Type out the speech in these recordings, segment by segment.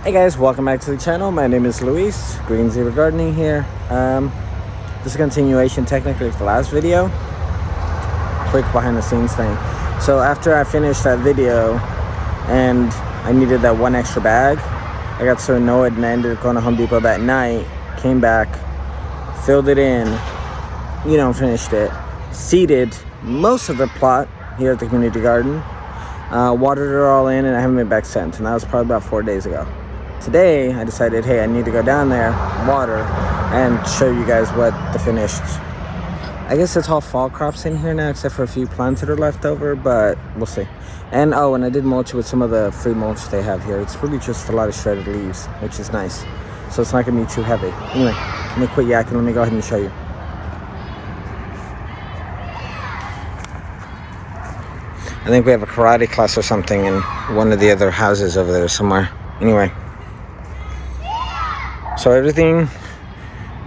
Hey guys, welcome back to the channel. My name is Luis, Green Zebra Gardening here. This is a continuation technically of the last video. Quick behind the scenes thing. So after I finished that video and I needed that one extra bag, I got so annoyed and I ended up going to Home Depot that night, came back, filled it in, finished it, seeded most of the plot here at the community garden, watered it all in, and I haven't been back since, and that was probably about 4 days ago. Today, I decided, hey, I need to go down there, water, and show you guys what the finished... I guess it's all fall crops in here now, except for a few plants that are left over, but we'll see. And I did mulch with some of the free mulch they have here. It's really just a lot of shredded leaves, which is nice. So it's not going to be too heavy. Anyway, let me quit yakking. Let me go ahead and show you. I think we have a karate class or something in one of the other houses over there somewhere. Anyway. So everything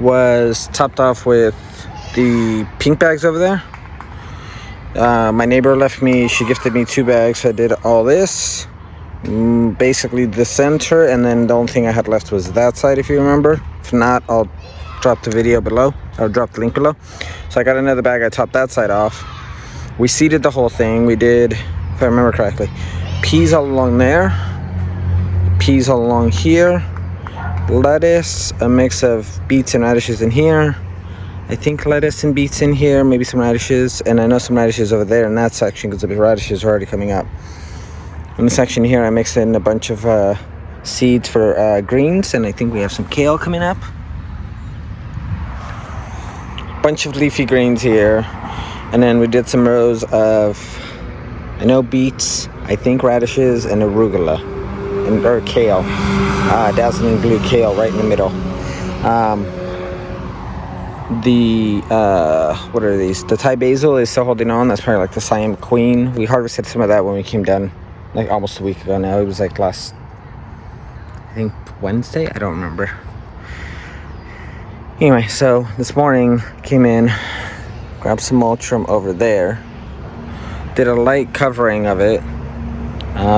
was topped off with the pink bags over there. My neighbor left me, she gifted me 2 bags. So I did all this, basically the center, and then the only thing I had left was that side, if you remember. If not, I'll drop the video below, or drop the link below. So I got another bag, I topped that side off. We seeded the whole thing. We did, if I remember correctly, peas all along there, peas all along here, lettuce, a mix of beets and radishes in here. I think lettuce and beets in here, maybe some radishes, and I know some radishes over there in that section because the radishes are already coming up. In the section here, I mixed in a bunch of seeds for greens, and I think we have some kale coming up. Bunch of leafy greens here, and then we did some rows of, I know, beets, I think radishes, and arugula. Or kale, dazzling blue kale right in the middle. What are these? The Thai basil is still holding on. That's probably like the Siam Queen. We harvested some of that when we came down, like almost a week ago now. It was like last, I think Wednesday. I don't remember. Anyway, so this morning came in, grabbed some mulch from over there, did a light covering of it.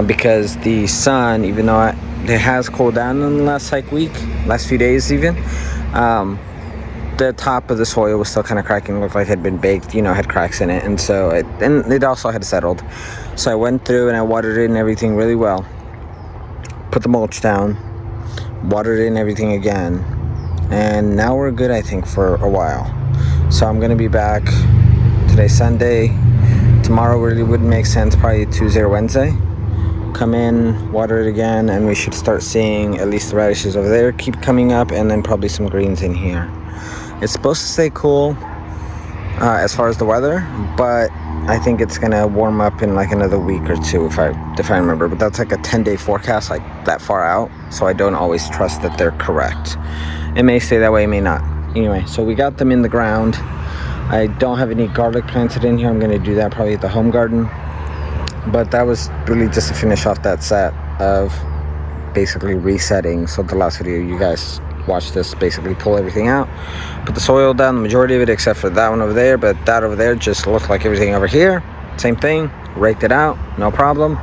Because the sun, even though it has cooled down in the last last few days even, the top of the soil was still kind of cracking, looked like it had been baked, had cracks in it, and so it also had settled. So I went through and I watered it and everything really well, put the mulch down, watered it and everything again, and now we're good, I think, for a while. So I'm going to be back. Today's Sunday. Tomorrow really wouldn't make sense, probably Tuesday or Wednesday. Come in, water it again, and we should start seeing at least the radishes over there keep coming up, and then probably some greens in here. It's supposed to stay cool as far as the weather, but I think it's gonna warm up in like another week or two if I remember. But that's like a 10-day forecast, like that far out, so I don't always trust that they're correct. It may stay that way, it may not. Anyway, so we got them in the ground. I don't have any garlic planted in here. I'm gonna do that probably at the home garden. But that was really just to finish off that set of basically resetting. So the last video you guys watched this basically pull everything out, put the soil down, the majority of it except for that one over there, but that over there just looked like everything over here. Same thing, raked it out, no problem.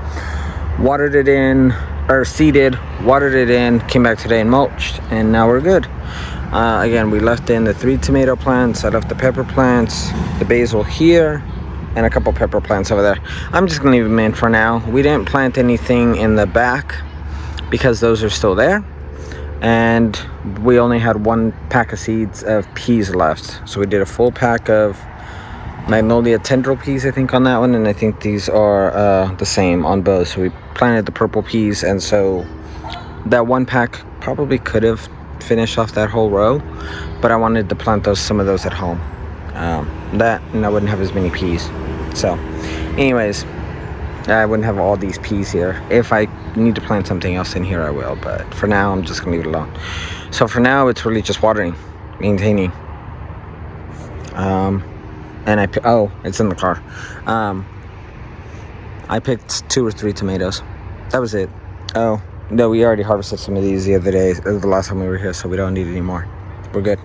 Watered it in, or seeded, watered it in, came back today and mulched, and now we're good. Again, we left in the 3 tomato plants, I left the pepper plants, the basil here, and a couple pepper plants over there. I'm just gonna leave them in for now. We didn't plant anything in the back because those are still there, and we only had 1 pack of seeds of peas left. So we did a full pack of magnolia tendril peas, I think, on that one, and I think these are the same on both. So we planted the purple peas, and so that 1 pack probably could have finished off that whole row, but I wanted to plant some of those at home. And I wouldn't have as many peas. So anyways, I wouldn't have all these peas here. If I need to plant something else in here, I will, but for now I'm just gonna leave it alone. So for now it's really just watering, maintaining, and it's in the car. I picked 2 or 3 tomatoes. That was it. Oh no, we already harvested some of these the other day, the last time we were here, so we don't need any more. We're good.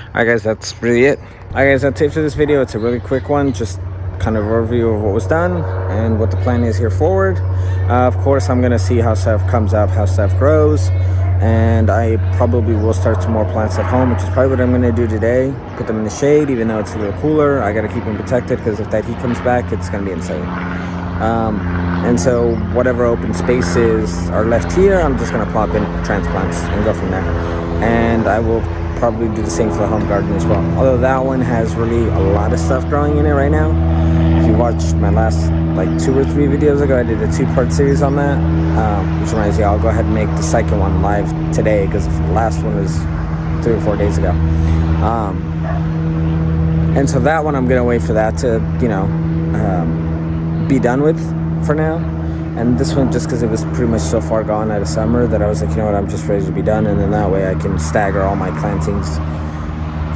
Alright guys, that's really it. Alright guys, that's it for this video. It's a really quick one. Just kind of overview of what was done and what the plan is here forward. Of course, I'm gonna see how stuff comes up, how stuff grows, and I probably will start some more plants at home, which is probably what I'm gonna do today. Put them in the shade, even though it's a little cooler. I gotta keep them protected because if that heat comes back, it's gonna be insane. And so whatever open spaces are left here, I'm just gonna plop in transplants and go from there. And I will probably do the same for the home garden as well. Although that one has really a lot of stuff growing in it right now. If you watched my last like 2 or 3 videos ago, I did a 2-part series on that, which reminds me, I'll go ahead and make the second one live today because the last one was 3 or 4 days ago. And so that one, I'm gonna wait for that to, be done with for now. And this one, just because it was pretty much so far gone out of summer that I was like, you know what, I'm just ready to be done. And then that way I can stagger all my plantings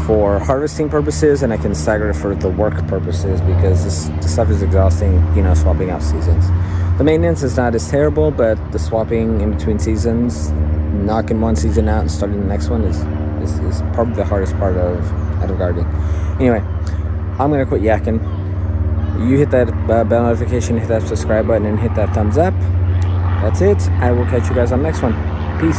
for harvesting purposes, and I can stagger it for the work purposes, because this stuff is exhausting, swapping out seasons. The maintenance is not as terrible, but the swapping in between seasons, knocking one season out and starting the next one is probably the hardest part out of gardening. Anyway, I'm going to quit yakking. You hit that bell notification, hit that subscribe button, and hit that thumbs up. That's it. I will catch you guys on the next one. Peace.